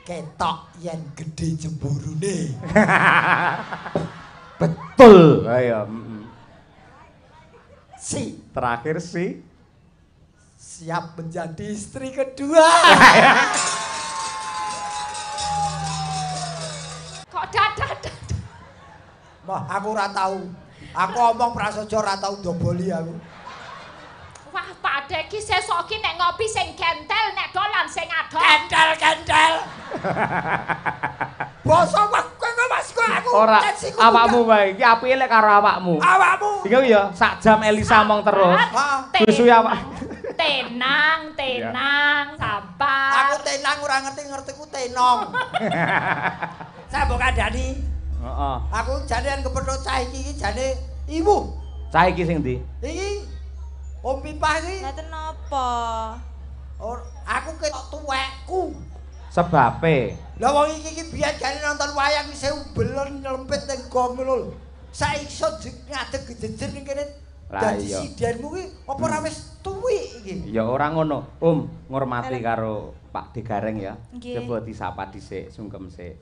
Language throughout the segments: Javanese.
ketok yen gedhe jemburune. Betul. Ayo. Si Terakhir si siap menjadi istri kedua. Kok dadah. Mah aku ora tahu. Aku omong prasaja ora tahu ndoboli aku. Wah, Pak Ade iki sesuk iki nek ngopi sing gentel, nek dolan sing adol. Kentel. Basa kowe Mas aku. ora awakmu wae iki apike lek karo awakmu. Awakmu. Iki ya sak jam Elisa mong terus. Susu awak. Tenang, sabar. Aku tenang ora ngerti-ngertiku tenong. Saya mbok kandhani. Heeh. Aku jane kepethuk cah iki jane ibu. Cah iki sing ndi? Iki Om Pipah iki. Ngaten napa? Aku ketok tuwekku. Sebabe. Lah wong iki biyen jane nonton wayang wis umbelen nyelempit ning gong lho. Saiki iso ngadeg gejejer ning kene. Lah dadi iya. sidenmu ki apa ora wis tuwik iki? Ya ora ngono. Ngurmati karo Pak Degareng ya. Nggih. Coba disapa dhisik, sungkem sik.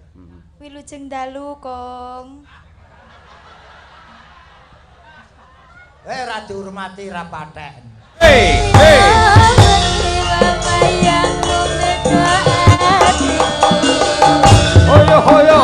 Wilujeng dalu, Kong. Ora dihormati ra paten. Hey. Hoyo.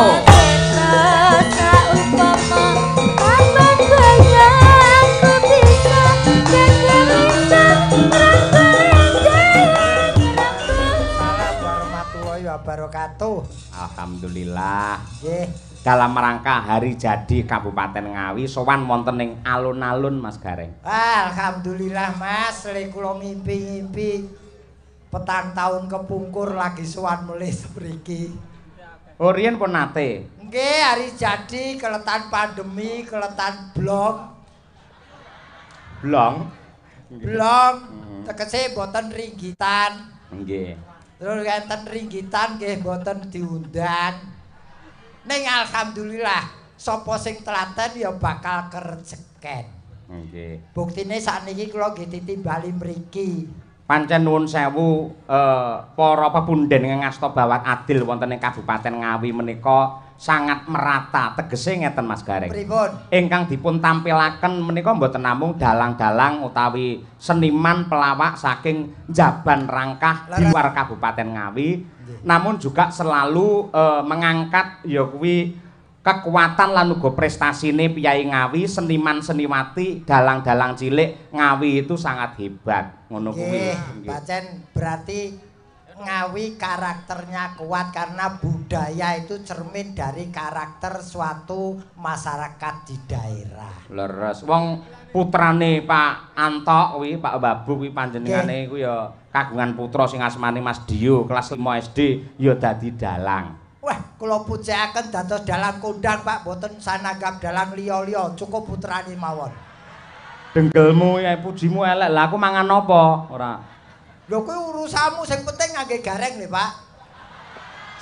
Wabarakatuh. Alhamdulillah. Nggih. Dalam rangka hari jadi Kabupaten Ngawi sowan wonten ing alun-alun Mas Gareng. Alhamdulillah Mas, lek kula ngimpi-ngimpi petang tahun kepungkur lagi sowan mulih sepriki. Oh riyen pun nate. Nggih, hari jadi keletan pandemi, keletan blong. Blong. Tegese boten ringgitan. Nggih. Terus enten ringgitan nggih boten diundang. Ning alhamdulillah sapa sing telaten ya bakal kerejeken. Nggih. Buktine sakniki kula nggih titimbali mriki. Pancen nuwun sewu para pepunden ngasta bawat adil wonten ing Kabupaten Ngawi menika sangat merata. Tegese ngeten Mas Gareng. Pripun? Ingkang dipun tampilaken menika mboten namung dalang-dalang utawi seniman pelawak saking Jaban Rangkah di luar Kabupaten Ngawi, namun juga selalu mengangkat ya kuwi kekuatan lan uga prestasine piyai Ngawi, seniman-seniwati, dalang-dalang cilik Ngawi itu sangat hebat. Ngono kuwi. Pancen berarti Ngawi karakternya kuat karena budaya itu cermin dari karakter suatu masyarakat di daerah. Leres. Wong putrane Pak Antok kuwi, Pak Babu kuwi panjenengane kuwi ya kagungan putra sing asmane Mas Dio, kelas 5 SD ya dadi dalang. Wah, kula pujiaken dados dalang kondang Pak, boten sanagap dalang liya-liya, cukup putrane mawon. Denggelmu ya pujimu elek. Lah aku mangan apa? Ora. Lho kuwi urusanmu sing penting ngangge gareng lho, Pak.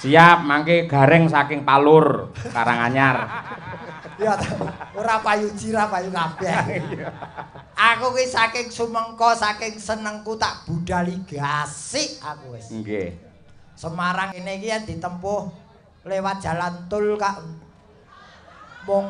Siap, mangke gareng saking Palur, Karanganyar. Ya, ora payu jira, payu kabeh. Aku kuwi saking sumengko, saking senengku tak budali gasik aku wis. Nggih. Semarang ini iki yen ditempuh lewat jalan tol Kak. Wong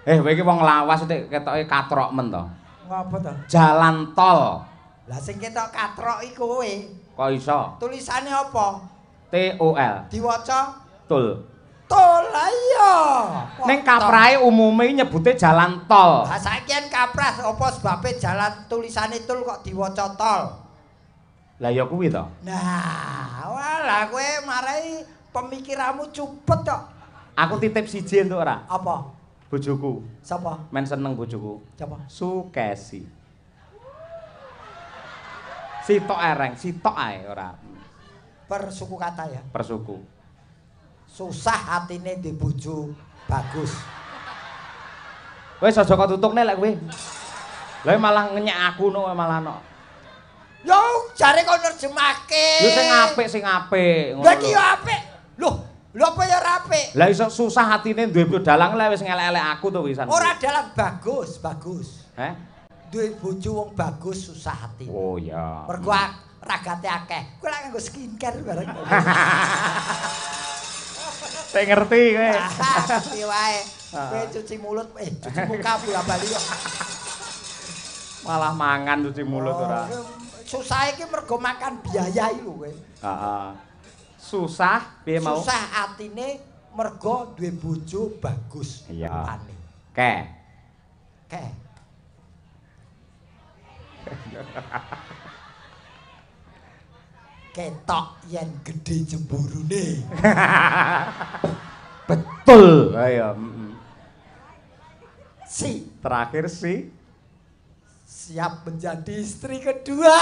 Kowe iki wong lawas ketoke katrok men to. ngapa to? Jalan tol. Lah sing ketok katrok iki kowe. Kok iso? Tulisane apa? TOL. Diwaca Tol. tol. Lah iya. Ning kaprahe umume nyebute jalan tol. Lah saiki yen kaprah apa sebabe jalan tulisane tol kok diwaca tol? Lah ya kuwi to. Nah, walah kowe marai pemikiranmu cupet kok. Aku titip siji entuk ora? Apa? Bojoku. Sapa? Men seneng bojoku. Sapa? Sukesi. Sitok ereng, sitok ae ora. Persuku kata ya. Persuku. Susah atine di bojo bagus. Wis aja kok tutukne lek kowe. Lah malah ngenyek aku no malah no. Yo jare kok nerjemahke. Yo sing apik ngono. Lah iki yo apik. Lho apa ya ora apik? Lah iso susah hatine duwe bojo dalang lek wis ngelek-elek aku to wisan. Ora dalam bagus. Duwe bojo wong bagus susah hati. Oh ya. Mergo ragate akeh. Kowe lek nganggo skincare bareng. Sing ngerti kowe. Ngerti wae. Kowe cuci mulut, cuci muka bola-bali kok. Malah mangan cuci mulut ora. Susah iki mergo makan biaya iki lho kowe. Heeh. Susah piye mau? Susah atine mergo duwe bojo bagus. Iya. Ke. Ketok yen gedhe jemburune. Betul. Ayo. Si Terakhir si siap menjadi istri kedua.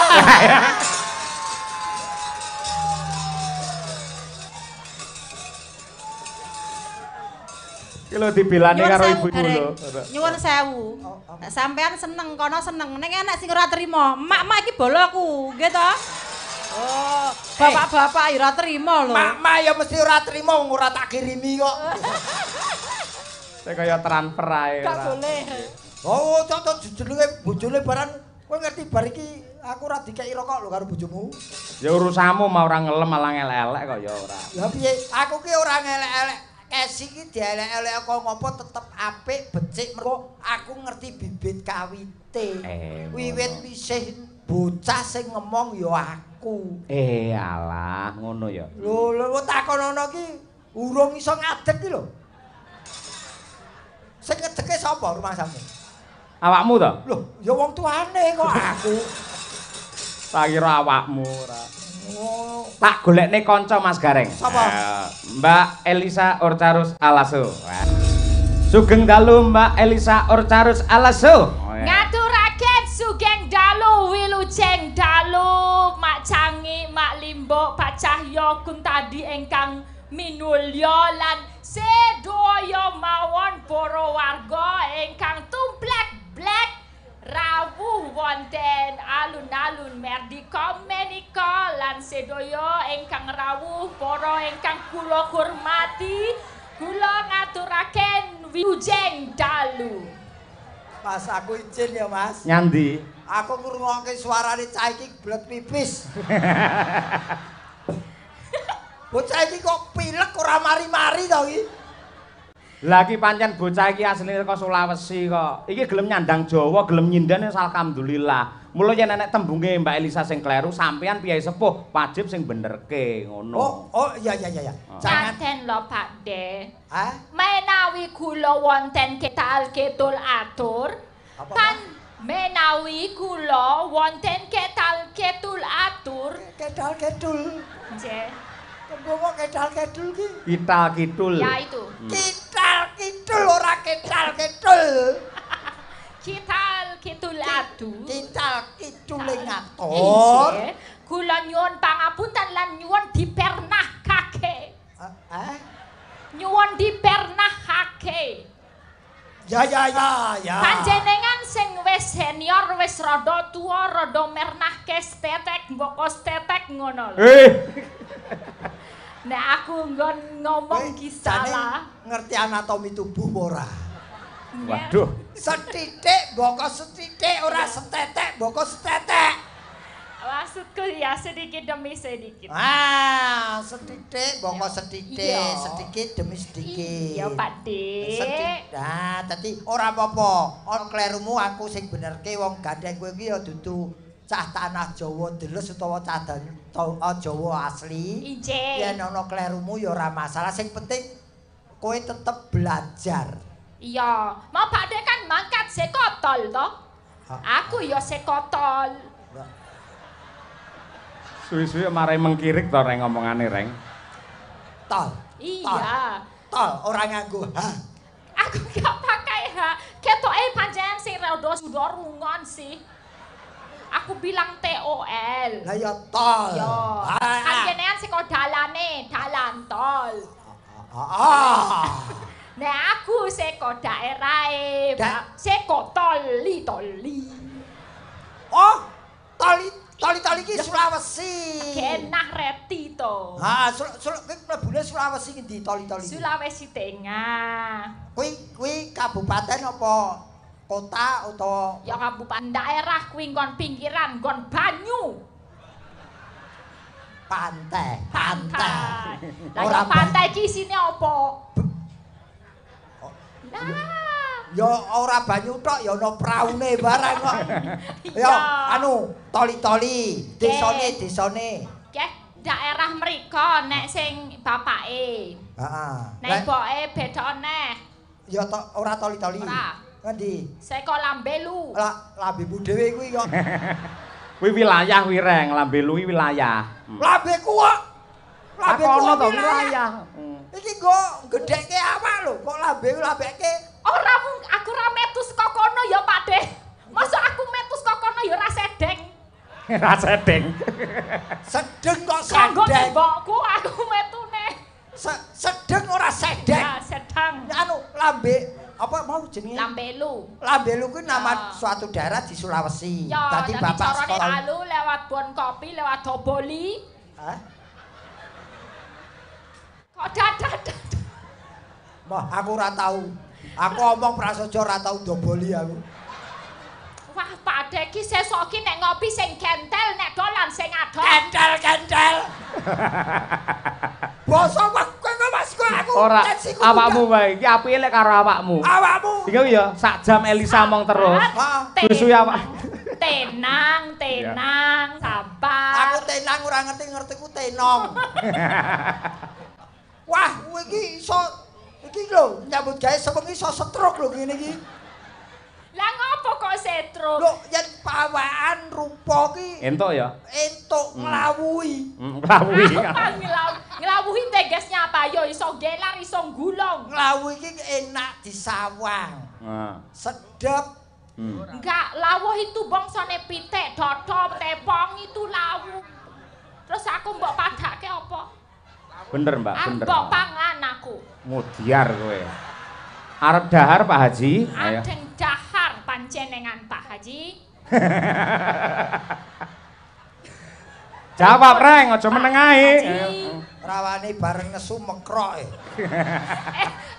Kalau dibilani karo ibu dulu. Nyuwun sewu. Sampean seneng kono seneng. Ning enek sing ora trima. Mak-mak iki bolo aku, nggih to? Oh, bapak-bapak ora trima lho. Mak ya mesti ora trima wong ora tak kirimi kok. Saya kaya transfer ae. Gak boleh. Oh, cocok jenenge bojone barang kowe ngerti bar iki aku ora dikeki rokok lho karo bojomu. Ya urusanmu mau ora ngelem malah ngelek-elek kok ya ora. Ya piye? Aku ki ora ngelek-elek. Esi ki dielek-elek kok ngopo tetep apik, becik mergo aku ngerti bibit kawite. Wiwit isih bocah sing ngomong ya aku. Alah, ngono ya. Lho takonono ki urung iso ngadeg ki lho. Sing ngedeke sapa rumangsamu? Awakmu to? Lho, ya wong tuane kok aku. Tak kira awakmu ora. Oh, Tak golekne kanca Mas Gareng. Sapa? Mbak Elisa Orcarus Alaso. Sugeng dalu Mbak Elisa Orcarus Alaso. Ngaturaken sugeng dalu wilujeng dalu Mak Cangi, Mak Limbo, Pak Cahyo Kuntadi ingkang minulya lan sedaya mawon para warga ingkang tumplek blek rawuh wonten alun-alun Merdeka menika lan sedaya ingkang rawuh para ingkang kula hormati kula ngaturaken wilujeng dalu. Mas aku izin ya Mas. Nyandi. Aku ngrungokke suarane cah iki blek pipis. Bocah iki kok pilek ora mari-mari to iki. Lah iki pancen bocah iki asline saka Sulawesi kok. Iki gelem nyandang Jawa, gelem nyindan alhamdulillah. Mula yen enek tembunge Mbak Elisa sing kleru, sampean piyai sepuh wajib sing benerke ngono. Oh iya. Janten lho Pak De. Hah? Menawi kula wonten ketal ketul atur, pan menawi kula wonten ketal ketul atur, Kedal kedul. nggih. Tembung kedal kedul ki. Kital kidul. Ya itu. Kital kidul ora kedal kedul. Kital ketul atur. Kital kidule ngatur. Nggih. Kula nyuwun pangapunten lan nyuwun dipernahkake. Nyuwun dipernahkake. Ya. Panjenengan sing wis senior, wis rada tuwa, rada mernahke stetek, mboko stetek ngono lho. Nek aku nggon ngomong ki salah. Ngerti anatomi tubuh ora? Waduh. Setitik mboko setitik ora setetek mboko setetek. Maksudku ya sedikit demi sedikit. Setitik mboko setitik, Iya. sedikit demi sedikit. Iya, Pak Dik. Nah, dadi ora apa-apa. Ana klerumu aku sing benerke wong gandeng kowe iki ya dudu cah tanah Jawa deles utawa cah Jawa asli. Injih. Yen ana klerumu ya ora masalah. Sing penting kowe tetep belajar. Iya, mau Pak Dik kan mangkat sekotol toh. Aku ya sekotol. Suwi-suwi marai mengkirik to reng ngomongane reng. Tol. Iya. Tol ora nganggo H. Aku gak pakai H. Ketoke panjenengan sing rada sudah rungon sih. Aku bilang TOL. Lah ya tol. Yo. Kan jenengan saka dalane, dalan tol. Nek aku saka daerahe, saka toli. Oh, toli iki Sulawesi. Genah reti to. Mlebune Sulawesi ngendi toli-toli? Sulawesi Tengah. Kuwi kabupaten apa kota utawa Ya kabupaten daerah kuwi nggon pinggiran, nggon banyu. Pantai. Lah ya pantai iki isine apa? Ya ora banyu tok ya ana praune barang kok. Ya anu toli-toli, desane. Nggih, daerah mriko nek sing bapake. Heeh. Nek boke beda neh. Ya ora toli-toli. Ora. Ngendi? Seko Lambelu. Lah lambemu dhewe kuwi kok. Kuwi wilayah Wireng, Lambelu wilayah. Lambeku kok. Lambeku ono to wilayah. Iki nggo gedhekke awak lho, kok lambeku lambeke. Ora aku ora metu saka kono ya, Pak De. Masa aku metu saka kono ya ora sedeng. Ra sedeng. Sedeng kok Kanggo sedeng. tembokku aku metune. Sedeng ora sedeng. Ya, sedang. Anu lambe apa mau jenenge? Lambelu. Lambelu kuwi nama suatu daerah di Sulawesi. Ya, Dadi bapak sekolah. lalu lewat Bon Kopi, lewat Doboli. Hah? Kok dadah. Wah, aku ora tahu. Aku omong prasaja ora tahu doboli aku. Wah, Pak De ki sesuk ki nek ngopi sing gentel, nek dolan sing adol. Kentel. Basa kowe Mas kok aku. Ora awakmu wae iki apike lek karo awakmu. Awakmu. Iki ya sak jam Elisa mong terus. Wis suwe awak. Tenang, sabar. Aku tenang ora ngerti-ngertiku tenong. Wah, kowe iki iso iki lho nyambut gawe sewengi iso stroke lho ngene iki. Lah ngopo kok setro? Lho, yen pawaan rupa ki Entuk ya. entuk nglawuhi. Nglawuhi. Nglawuhi tegesnya apa? Ya iso gelar, iso gulung. Nglawuhi iki enak disawang. Heeh. Sedep. Enggak, lawuh itu bangsane pitik, dodol, tepong itu lawuh. Terus aku mbok padake apa? Bener, Mbak, bener. Mbok pangan aku. Mudiar kowe. Arep dahar Pak Haji? Ayo. Adeng dahar panjenengan Pak Haji. Jawab, Reng, aja meneng ae. Rawane bareng nesu mekroke.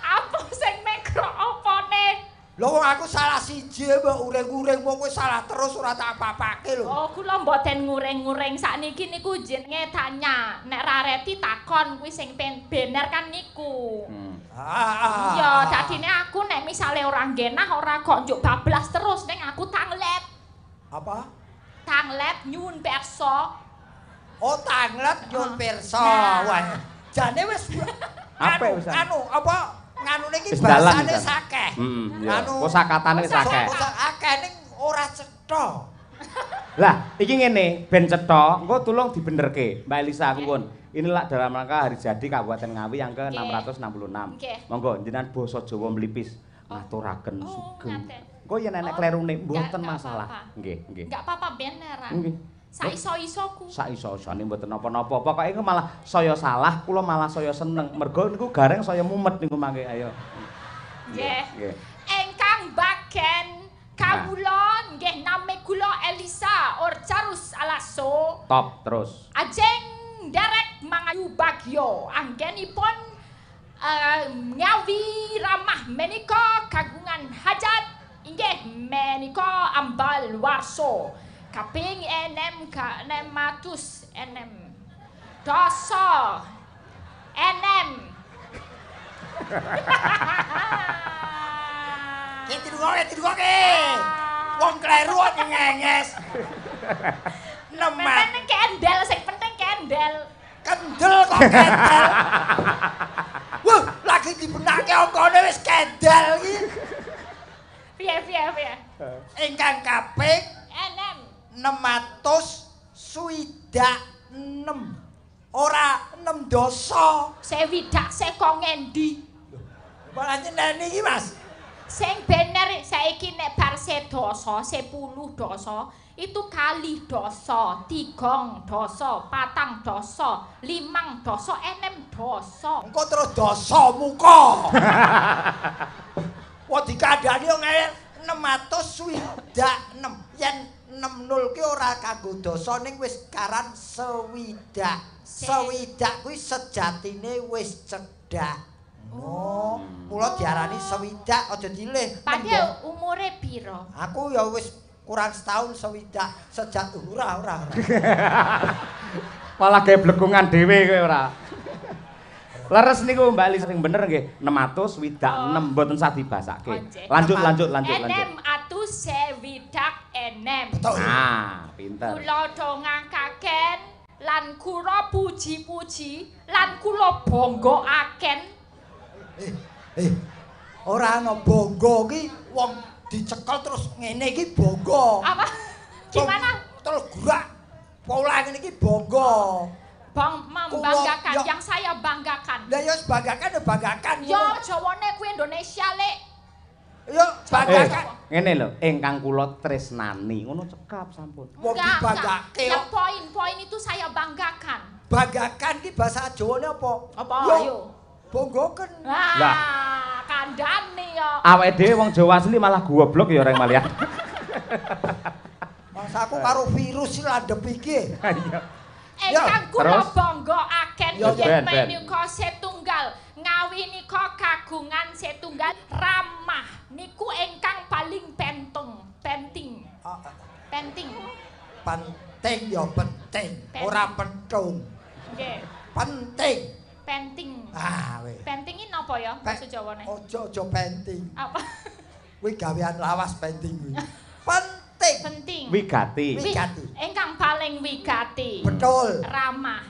Apa sing mekrok opone? Lho wong aku salah siji mbok uring-uring wong kowe salah terus ora tak apa-apake lho. Oh, kula mboten nguring-nguring sakniki niku jenenge tanya. Nek rareti takon kuwi sing bener kan niku. Iya, dadine aku nek misale ora genah ora kok njuk bablas terus ning aku tanglet. Apa? Tanglet nyuwun pirsa. Oh, tanglet nyuwun pirsa. Wah, jane wis anu apa nganune iki bahasane sakeh. Anu kosakatane wis akeh. Akeh ning ora cetha. Lah, iki ngene, ben cetha, engko tulung dibenerke, Mbak Elisa aku pun. Inilah dalam rangka hari jadi Kabupaten Ngawi yang ke-666. Monggo jenengan basa Jawa mlipis ngaturaken sugeng. Engko yen enek klerune mboten masalah. Nggih, nggih. Enggak apa-apa bener. Nggih. Saiso-isoku. Saiso-isone mboten napa-napa. Pokoke engko malah saya salah, kula malah saya seneng. Mergo niku gareng saya mumet niku mangke. Ayo. Nggih. Engkang baken kawula nggih name kula Elisa Orjarus Alaso. Top terus. Ajeng derek mangayu bagyo anggenipun Ngawi ramah menika kagungan hajat inggih menika ambal warso kaping enem ka 600 enem doso enem Tidungoke. Wong kleru ngenges. Nemat. penting kendel sing penting kendel. Kendel kok kendel. Wah, lagi dibenake angkane wis kendel iki. Piye. Ingkang kaping Enem. 666. Ora 6 dosa. Sewidak seko ngendi? Malah nyeneni iki, Mas. Sing bener saiki nek bar sedoso, 10 doso, itu kali doso, 3 doso, 4 doso, 5 doso, 6 doso. Engko terus dosa muka. Wah dikandani ngene 666. Yen 60 ki ora kanggo dosa ning wis karan sewidak. Sewidak kuwi sejatine wis cedhak. Oh, kula diarani sewidak aja dilih. Padahal umure piro? Aku ya wis kurang setahun sewidak sejak ora. Malah gawe blekungan dhewe kowe ora. Leres niku Mbak Lis sing bener nggih 600 widak 6 mboten usah dibasake. Lanjut. Enem atus sewidak enem. Nah, pinter. Kula dongakaken lan kula puji-puji lan kula bangga-aken. Ora ana bangga ki wong dicekel terus ngene iki bangga. Apa? Gimana? Terus gerak pola ngene iki bangga. Membanggakan yang saya banggakan. Lah ya banggakan ya banggakan. Yo Jawane kuwi Indonesia lek. Yo banggakan. Ngene lho, ingkang kula tresnani ngono cekap sampun. Wong dibanggake. Yang poin itu saya banggakan. Banggakan ki bahasa Jawane apa? Apa ayo? Banggaken. Lah, kandhane yo. Awake dhewe wong Jawa asli malah goblok ya orang malian. Mangsaku karo virus iki landhep iki. Ingkang kula bangga-aken Yo, yen ben. menika setunggal ngawi nika kagungan setunggal ramah niku ingkang paling penting. Penting ya penting, ora pentung. Nggih. Penting. Penting. Weh. Penting iki napa ya basa Jawane? Ojo penting. Apa? Kuwi gawean lawas penting kuwi. Penting. Wigati. Ingkang paling wigati. Betul. Ramah.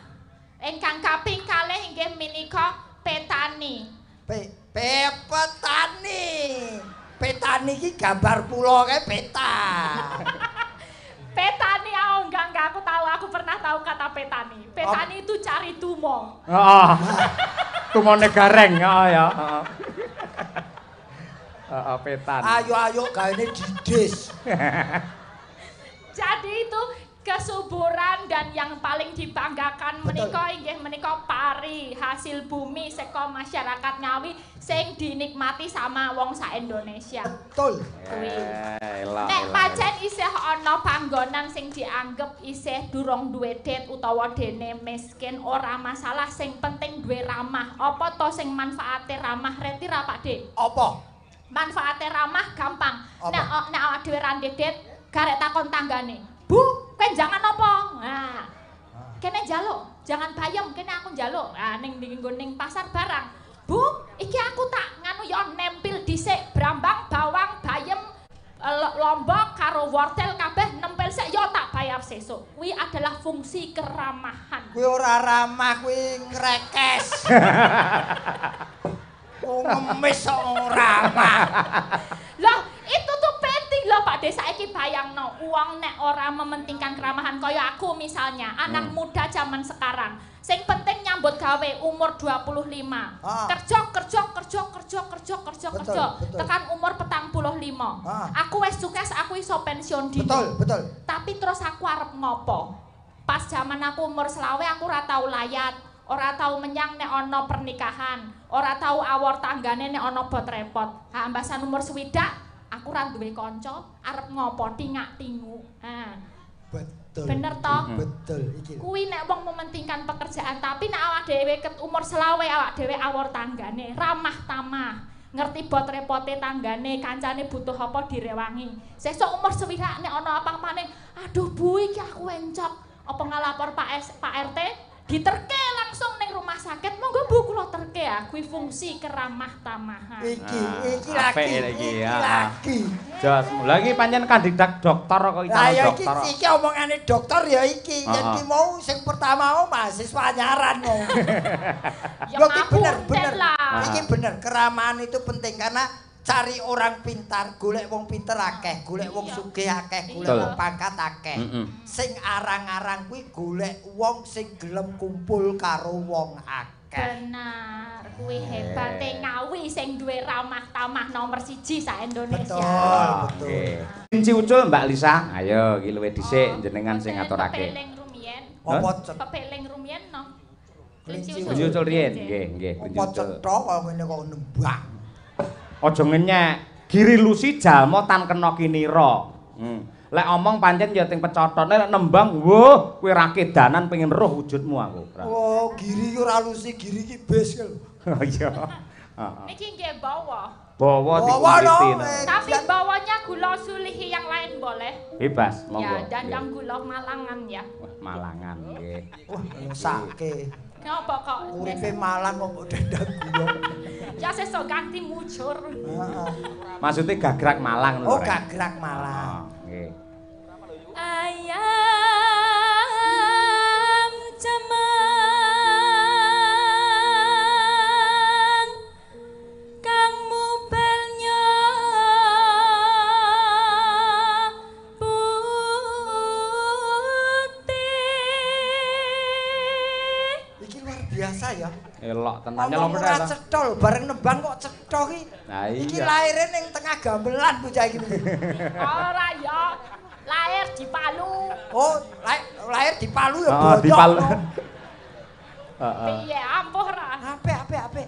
Ingkang kaping kalih inggih menika petani. Petani. Petani iki gambar pulo kae peta. Petani enggak aku pernah tahu kata petani. Petani itu cari tumo. Heeh. Tumone gareng, ya. Petani. Ayo gaene didis. Jadi itu kesuburan dan yang paling dibanggakan menika inggih menika pari hasil bumi saka masyarakat Ngawi sing dinikmati sama wong sak Indonesia. Betul. Nek pancen isih ana panggonan sing dianggep isih durung duwe det utawa dene miskin ora masalah, sing penting duwe ramah. Apa to sing manfaate ramah reti ra Pak Dik? Apa? Manfaate ramah gampang. Nek awak dhewe ra det, garek takon tanggane. Bu, kowe jangan apa? Nah. Kene njaluk, jangan bayem, kene aku njaluk. Ah ning ning pasar barang. Bu, iki aku tak nganu ya nempel dhisik brambang, bawang, bayem, lombok karo wortel kabeh nempel sik ya tak bayar sesuk. Kuwi adalah fungsi keramahan. Kuwi ora ramah, kuwi ngrekes. Ngemis ora ramah. Lah, itu tuh penting loh Pak Desa iki bayangno uang nek ora mementingkan keramahan kaya aku misalnya, anak muda zaman sekarang. Sing penting nyambut gawe umur 25. Kerja. Tekan umur 45. Aku wis sukses, aku iso pensiun dini. Betul. Tapi terus aku arep ngopo? Pas zaman aku umur selawe aku ora tau layat, ora tau menyang nek ana pernikahan, ora tau awor tanggane nek ana bot repot. Ha ambasan umur 60 aku ra duwe kanca, arep ngopo tingak-tingu. Ha. Betul. Bener toh? Betul iki. Kuwi nek wong mementingkan pekerjaan, tapi nek awak dhewe ket umur selawe awak dhewe awor tanggane, ramah tamah, ngerti bot repote tanggane, kancane butuh apa direwangi. Sesuk umur 60 nek ana apa-apane, aduh Bu iki aku encok, apa ngalapor Pak RT? Diterke langsung ning rumah sakit, monggo Bu kula terke ya, kuwi fungsi keramah tamahan. Iki lagi. Jos, lagi pancen kandidat dokter kok iki dokter. Iki omongane dokter ya iki. Yen ki mau sing pertama mau mahasiswa nyaran mau. Ya bener. lah. Iki bener, keramahan itu penting karena cari orang pintar, golek wong pinter akeh, golek wong sugih akeh, golek wong pangkat akeh. Sing arang-arang kuwi golek wong sing gelem kumpul karo wong akeh. Benar, kuwi hebate Ngawi sing duwe ramah tamah nomor 1 sak Indonesia. Betul. Kunci ucul Mbak Lisa. Ayo iki luwih dhisik jenengan sing ngaturake. Pepeling rumiyin. Pepeling rumiyin no. Kunci ucul riyen, nggih, kunci Apa ucul. cetha kok ngene kok nembang. Aja ngenyek. Giri lusi jalma tan kena kinira. Lek omong pancen ya ting pecotone lek nembang, woh, kowe ra kedanan pengen roh wujudmu aku. Oh, giri ora lusi, giri iki bis lho. Iya. Niki nggih bawa. Bawa Tapi bawanya gula sulihi yang lain boleh. Bebas, monggo. Ya, dandang gula Malangan ya. Wah, Malangan nggih. Wah, sake. Napa kok? Uripe Malang kok dandang gula. Ya sesuk ganti mujur. Heeh. Maksudnya gagrak Malang lho. Oh, gagrak Malang. Nggih. Ayam cemang kang mubelnya putih. Iki luar biasa ya. Elok tenan Ngomong ora cetha lho, bareng nembang kok cetha ki. Nah, iya. Iki laire ning tengah gamelan bocah iki. Ora ya. Lahir di Palu. Oh, lahir di Palu ya bocah. Di Palu. Heeh. Piye ampuh ra? Apik.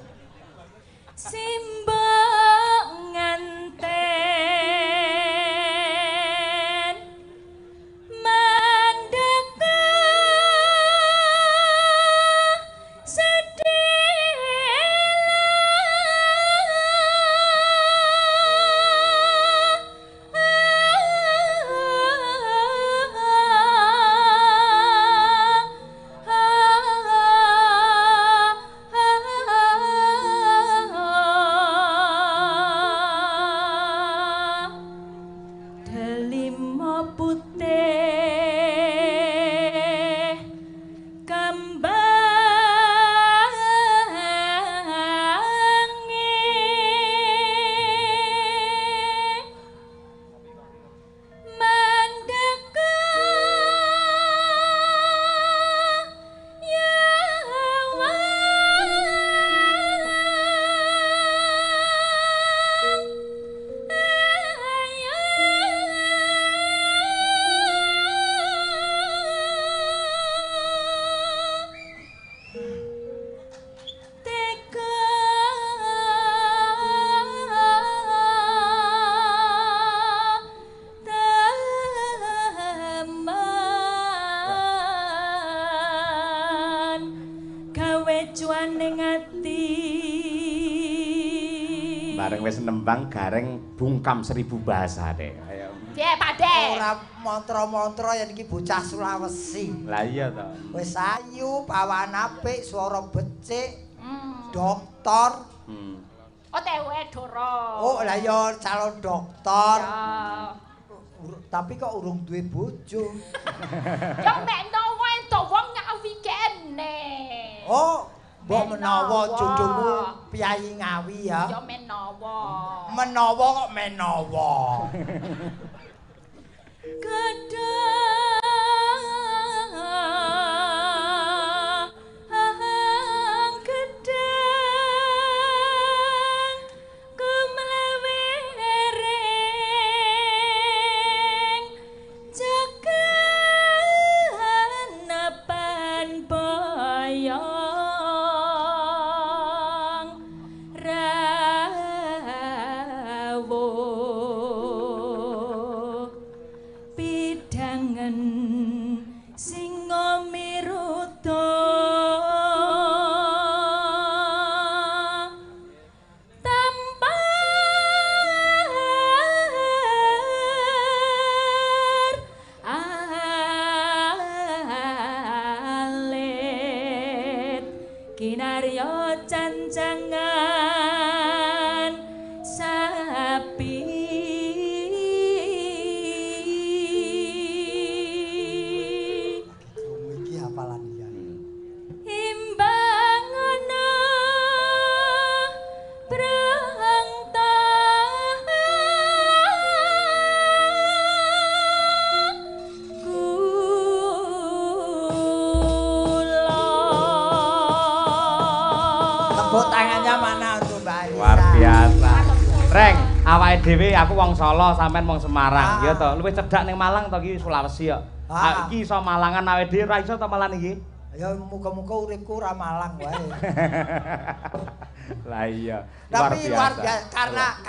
Simbok nganten mandeka delima putih kambange mandeka cuaning ati Bareng wis nembang gareng bungkam 1000 bahasa deh. Ayo. Piye, Pakde? Ora mantra-mantra yen iki bocah Sulawesi. Lah iya to. Wis ayu, pawan apik, swara becik, dokter. Oh, tewe Doro. Oh, lah ya calon dokter. Ya. Tapi kok urung duwe bojo. Ya mek nowo ento wong ngawi kene. Oh, mbok menawa jodohmu piyayi ngawi ya. Ya menawa. Menawa kok menawa. Kadang gedang kumlewering jagan napan boyong rawuh pidangan singa miruta tampar alit kinarya cancangan sapi Iki hafalan ya. imbang ana brangta Tepuk tangannya mana untuk Mbak Arisa? Luar biasa. Reng, awake dhewe aku wong Solo, sampean wong Semarang. Ya to, luwih cedhak ning Malang to iki Sulawesi ya. Iki iso Malangan awake dhewe ra iso to malan iki. Ya muga-muga uripku ora malang wae. Lah iya. Tapi luar biasa karena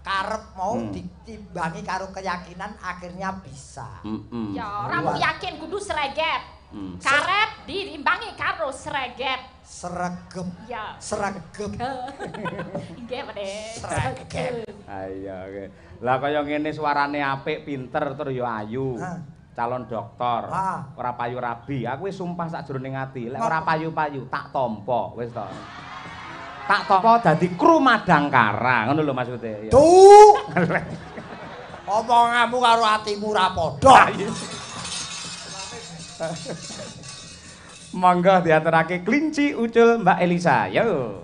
karep mau ditimbangi karo keyakinan akhirnya bisa. Ya, ora yakin kudu sreget. Karet diimbangi karo sreget. Sregep. Ya. Sregep. Nggih, Pak. Sregep. Ayo, oke. Lah kaya ngene suarane apik, pinter tur ya ayu. Calon dokter. Ora payu rabi. Aku wis sumpah sakjroning ati, lek ora payu-payu tak tampa, wis to. Tak tampa dadi kru Madangkara, ngono lho maksude. Duh. Omonganmu karo atimu ora padha. Monggo diaturake Klinci Ucul Mbak Elisa. Yo.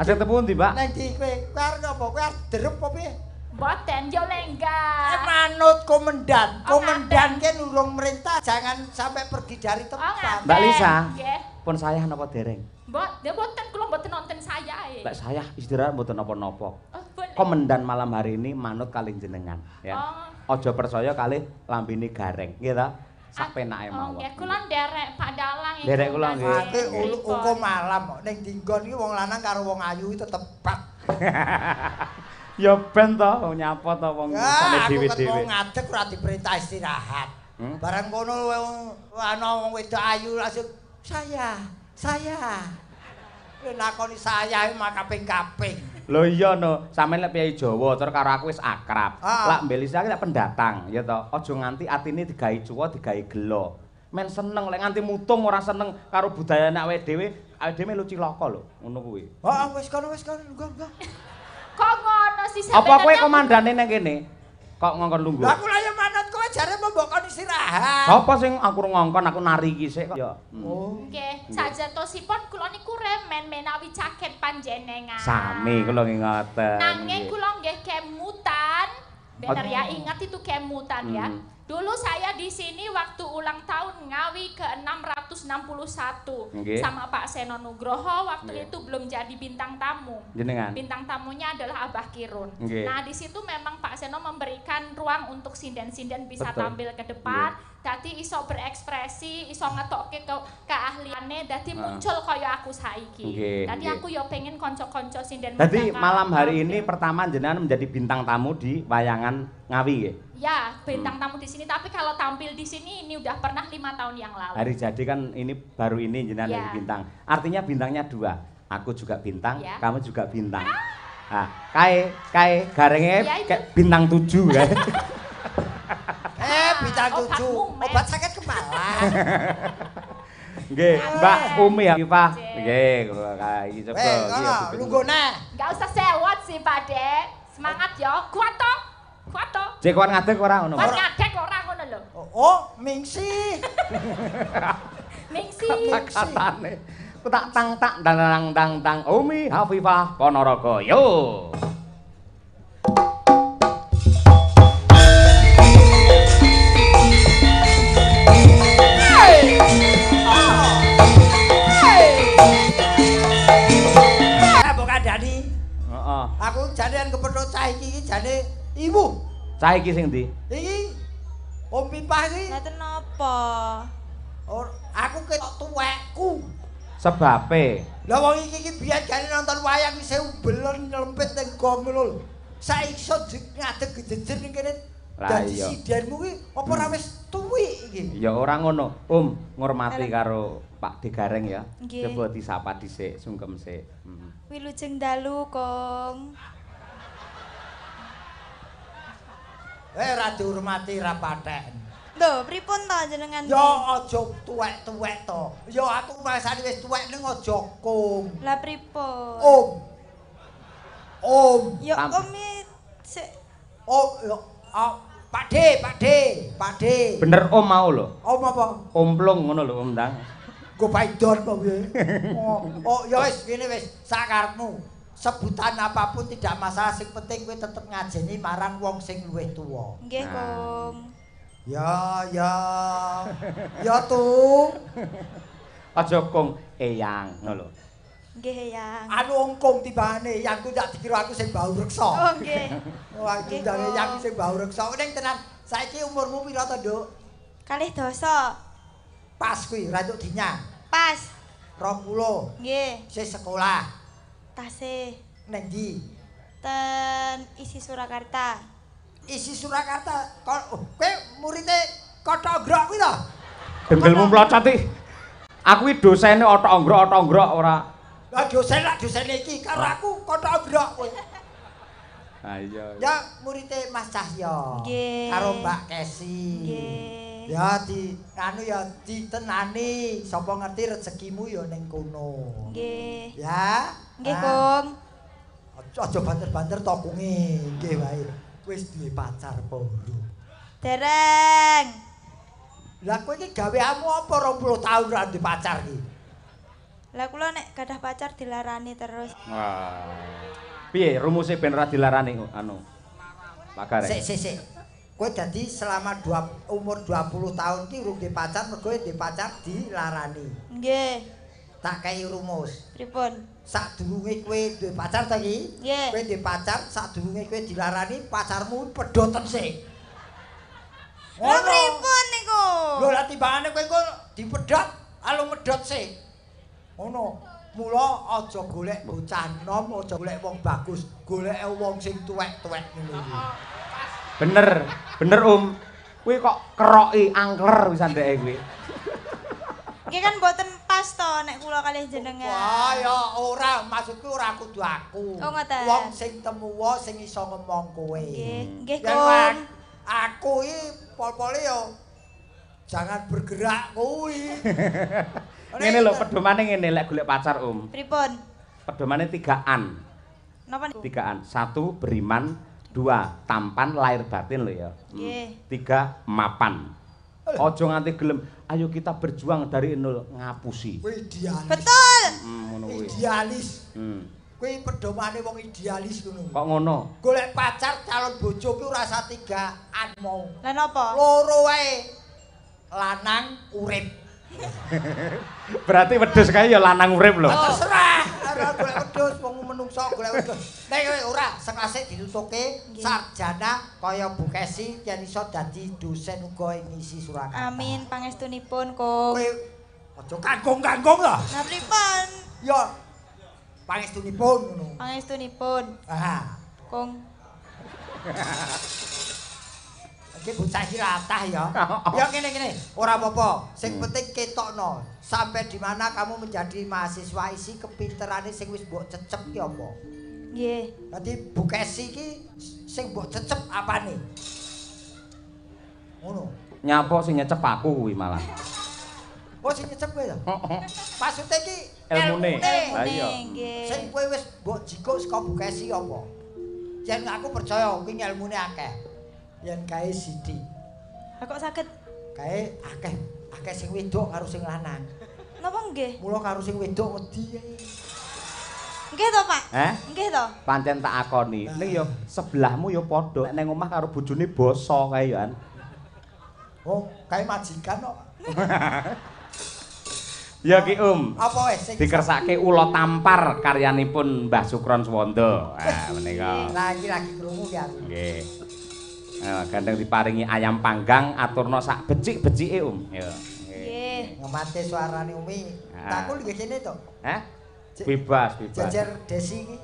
Ajeng tepu ndi, Mbak? Nang ndi kowe? Kowe arep apa? Kowe arep derep apa piye? Mboten yo lenggah. Manut komandan. Komandan ki nulung merintah jangan sampai pergi dari tempat. Mbak Lisa. Pun sayah napa dereng? Mboten kula mboten nonton sayahe. Lek sayah istirahat mboten napa-napa. Komandan malam hari ini manut kalih jenengan, ya. Aja percaya kalih lambene gareng, nggih ta? Sak penake mawon. Nggih, kula nderek Pak Dalang iki. Nderek kula nggih. Ate ukum malam kok ning dinggon iki wong lanang karo wong ayu itu tepat. Ya ben to nyapa to wong sane dhewe-dhewe. Aku ngadeg ora diperintah istirahat. Barang kono ana wong wedok ayu langsung saya. Kowe nakoni saya mak kaping-kaping. Lho iya no, sampeyan lek piyai Jawa terus karo aku wis akrab. Lak Mbak Lisa iki lek pendatang, ya to. Aja nganti atine digawe cuwa, digawe gelo. Men seneng lek nganti mutung ora seneng karo budayane awake dhewe melu cilaka lho, ngono kuwi. Heeh, wis kono, enggak. Kok ngono sih sampeyan? Apa kowe komandane nang kene? Kok ngongkon lungguh? Lah kula ya manut kowe jare mbok kon istirahat. Sapa sing aku ngongkon aku nari iki sik kok. Ya. Nggih, sajatosipun kula niku remen menawi caket panjenengan. Sami kula ngoten. Nanging kula nggih kemutan. Bener ya, ingat itu kemutan ya. Dulu saya di sini waktu ulang tahun Ngawi ke-661 sama Pak Seno Nugroho waktu itu belum jadi bintang tamu. Jenengan. Bintang tamunya adalah Abah Kirun. Nah, di situ memang Pak Seno memberikan ruang untuk sinden-sinden bisa tampil ke depan. Dadi iso berekspresi, iso ngetokke keahliane, dadi muncul kaya aku saiki. Dadi aku yo pengen kanca-kanca sinden. Dadi malam hari ini pertama jenengan menjadi bintang tamu di wayangan Ngawi nggih. Ya, bintang tamu di sini. Tapi kalau tampil di sini ini udah pernah 5 tahun yang lalu. Hari jadi kan ini baru ini jenengan jadi bintang. Artinya bintangnya 2. Aku juga bintang, kamu juga bintang. Nah, kae garenge kayak bintang 7 kan. cucu. Obat sakit kepala. Nggih, Mbak Umi Hafifah. Nggih, iki coba iki. Lunggone. Enggak usah sewot sih, Pak Dek. Semangat ya. Kuat to. Kuat to. Cek kuat ngadeg ora ngono. Kuat ngadeg ora ngono lho. Oh, mingsi. Mingsi. Kata-katane. Ku tak tang dang Umi Hafifah Ponorogo. Yo. Aku janean kepethuk cah iki jane ibu. Cah iki sing ndi? Iki Om Pipah iki. Ngaten napa? Aku ketok tuwekku. Sebabe. Lah wong iki biyen jane nonton wayang isih umbelen nyelempit ning gong lho. Saiki iso ngadeg gejejer ning kene. Dadi sidenmu ki apa ora wis tuwik iki? Ya ora ngono. Ngurmati karo Pak Degareng ya. Coba disapa dhisik, sungkem sik. Wilujeng dalu, Kong. Ora dihormati ra paten. Lho, pripun to jenengan? Ya aja tuwek-tuwek to. Ya aku rasane wis tuwek ning aja Kong. Lah pripun? Om. Ya Om sik. Oh, ya Pak De. Bener Om mau lho. Om apa? Omplung ngono lho Om Ndang. Go paidon to piye? Oh, ya wis ngene wis sakarepmu. Sebutan apapun tidak masalah, sing penting kowe tetep ngajeni marang wong sing luwih tuwa. Nggih, Kong. Ya. Ya tuh. Aja Kong eyang ngono lho. Nggih, Eyang. Anu ongkong timbangane yang ku tak dikira aku sing bau reksa. Oh, nggih. Wah, timbangane yang sing bau reksa. Ning tenan, saiki umurmu pira to, Nduk? 2. Pas kuwi, ra entuk dinyang. Pas. 20. Nggih. Sing sekolah. Tasih Ning ndi? ten isi Surakarta. Isi Surakarta. Kowe muridé Kota Ogrok kuwi to? Dengkelmu mlocot iki. Aku iki dosene otok-ongrok ora. Lah dosen iki karo aku Kota Ogrok kowe. Ha iya. Ya muridé Mas Cahyo. Nggih. Karo Mbak Kesi. Nggih. Ya ditenani sapa ngerti rezekimu ya ning kono. Nggih. Ya. Nggih, Kong. Aja banter-banter to kunge. Nggih wae. Wis duwe pacar apa urung? Dereng. Lah kowe iki gaweanmu apa 20 tahun ra duwe pacar iki? Lah kula nek gadah pacar dilarani terus. Wah. Piye rumuse ben ora dilarani anu? Pak Gareng. Sik. Kowe dadi selama umur 20 tahun ki urung duwe pacar, mergo duwe pacar dilarani. Nggih. Tak kei rumus. Pripun? Sadurunge kowe duwe pacar ta iki? Nggih. Kowe duwe pacar, sadurunge kowe dilarani, pacarmu pedoten sik. Lha pripun niku? Lho lah timbangane kowe engko dipedhot, alung medhot sik. Ngono. Mula aja golek bocah nom, aja golek wong bagus, golek wong sing tuwek-tuwek ngene iki. Bener Om. Kuwi kok keroki angler wisan ndeke kuwi. Iki kan mboten pas to nek kula kalih jenengan. Wah, ya ora, maksudku ora kudu aku. Oh, ngoten. Wong sing temuwa sing iso ngomong kowe. Nggih, Yen Kong. Aku iki pol-pole ya jangan bergerak kuwi. Ngene lho, pedomane ngene lek golek pacar, Om. Pripun? Pedomane 3-an. Napa niku? 3-an. 1 beriman, 2 tampan lahir batin lho ya. Nggih. 3 mapan. Ojo nganti gelem, ayo kita berjuang dari nol ngapusi. Kuwi idealis. Betul. Ngono kuwi. Idealis. Kuwi pedomane wong idealis ngono. Kok ngono? Golek pacar calon bojo ki ora usah 3-an mau. Lah napa? Loro wae. Lanang urip. Berarti wedhus kae ya lanang urip lho. Terserah. Ora golek wedhus wong menungso golek wedhus. Nek kowe ora sekase ditutuke sarjana kaya Bu Kesi yen iso dadi dosen uga ing isi Surakarta. Amin pangestunipun, Kong. Kowe aja kanggung-kanggung lho. Nah pripun? Ya pangestunipun ngono. Pangestunipun. Ah. Kong. Iki bocah iki latah ya. Ya ngene-ngene, ora apa-apa. Sing penting ketokno. Sampai di mana kamu menjadi mahasiswa isi kepinterane sing wis mbok cecep ki apa? Nggih. Dadi Bu Kesi iki sing mbok cecep apane? Ngono. Nyapa sing nyecep aku kuwi malah. Oh sing nyecep kowe ya? Maksudnya iki ilmune. Lah iya. Sing kowe wis mbok jikuk saka Bukesi apa? Yen aku percaya kuwi ilmune akeh. Yen kae sithik. Kok saged kae akeh sing wedok karo sing lanang. napa nggih? Mula karo sing wedok wedi ae. Nggih to, Pak? Nggih to. Pancen tak akoni. Ning ya sebelahmu ya padha. Nek ning omah karo bojone basa kae ya. Oh, kae majikan kok. Ya Ki Apa wis sing dikersake Ula Tampar karyanipun Mbah Sukron Swanda. Menika. Lah iki lagi krungu ki aku. Nggih. Gandeng diparingi ayam panggang aturna sak becik-becike Ya. Nggih. Ngemate suarane Umi. Takul nggih kene to. Bebas. Jejer Desi iki.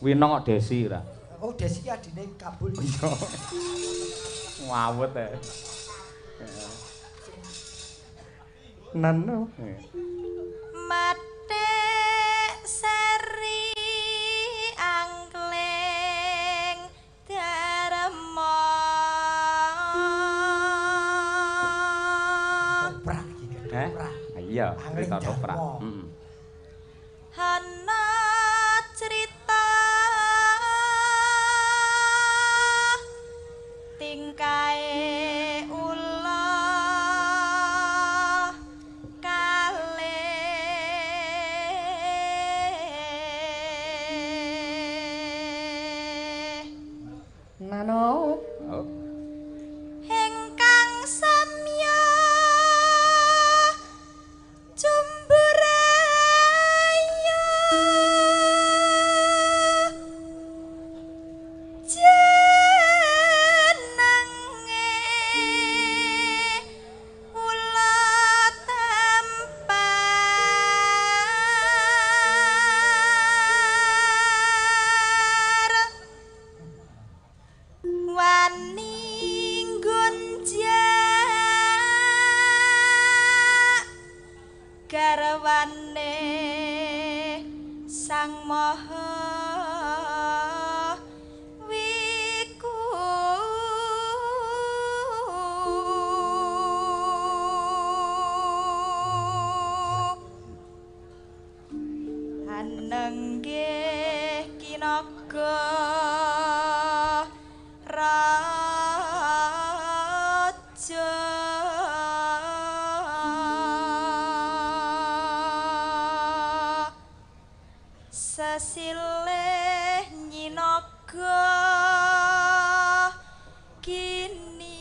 Winong kok Desi ora. Oh, Desi ki adine Kabul. Ngawut Nano. Mate seri angkleng darma. Oprak iki. Iya, cerita oprak. Hana cerita tingkae ula Nano. Ingkang samya jumburaya jenenge ula tampar wani gunjak garwane sang maha wiku anenggih kinaga raja sesilih nyinaga kini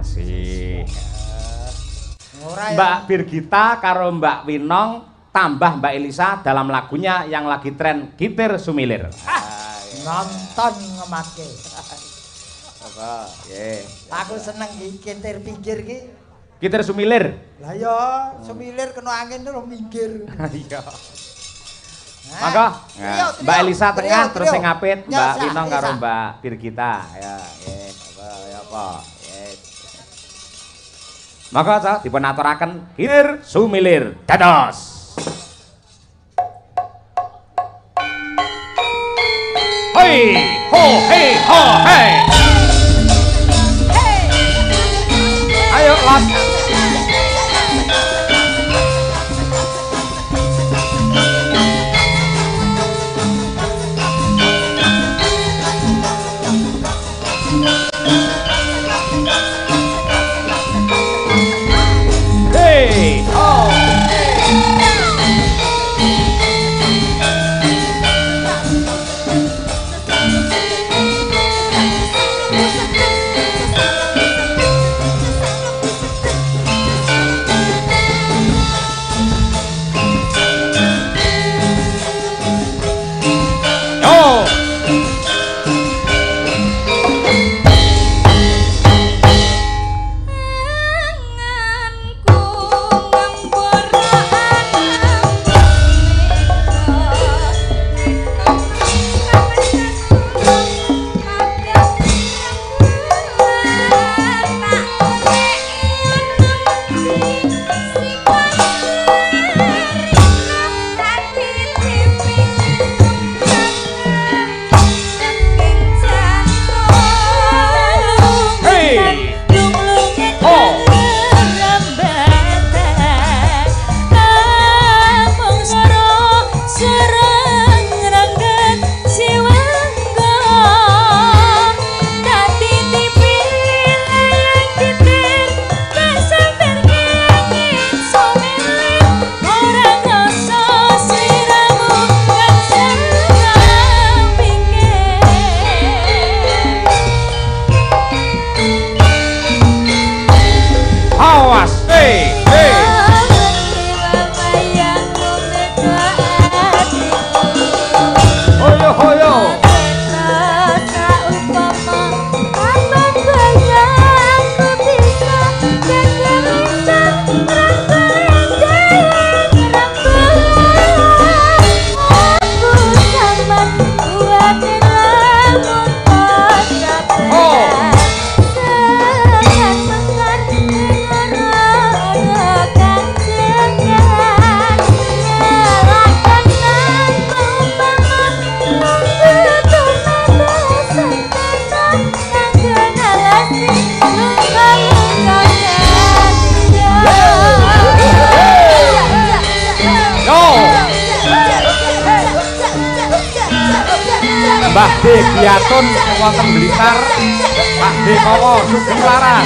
kasih. Mbak Birgita karo Mbak Winong tambah Mbak Elisa dalam lagunya yang lagi tren Gitir Sumilir. Nonton ngemake. Apa? Nggih. Aku seneng iki kintir pinggir iki. Gitir Sumilir. Lah ya, sumilir kena angin terus minggir. Iya. Maka Mbak Elisa tengah terus sing ngapit Mbak Winong karo Mbak Birgita. Ya, nggih. Apa? Maka dipun aturaken Gitir Sumilir. Dados. Hei, ho, hei, ho, hei. Ayo, Lot. Hey, oh. Mbah D Giatun wonten Blitar, Pak D Kowo Sugeng Laras.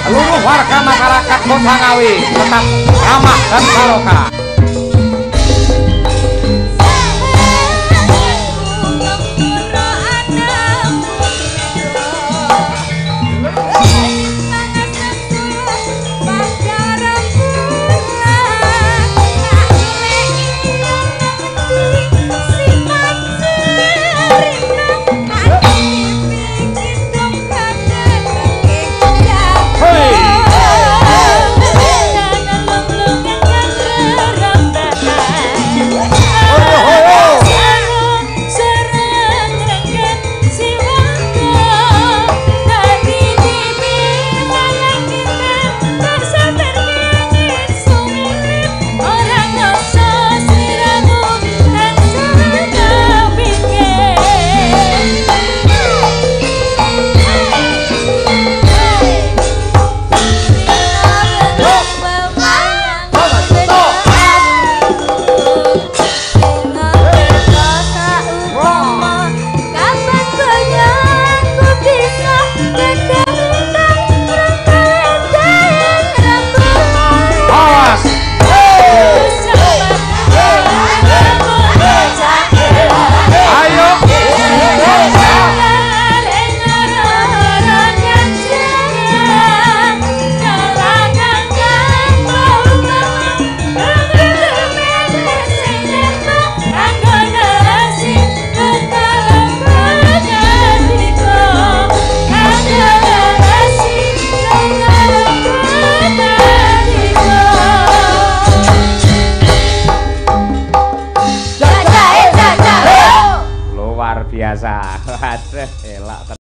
Seluruh warga masyarakat Kota Ngawi tetap ramah dan barokah. biasa. Waduh, elak.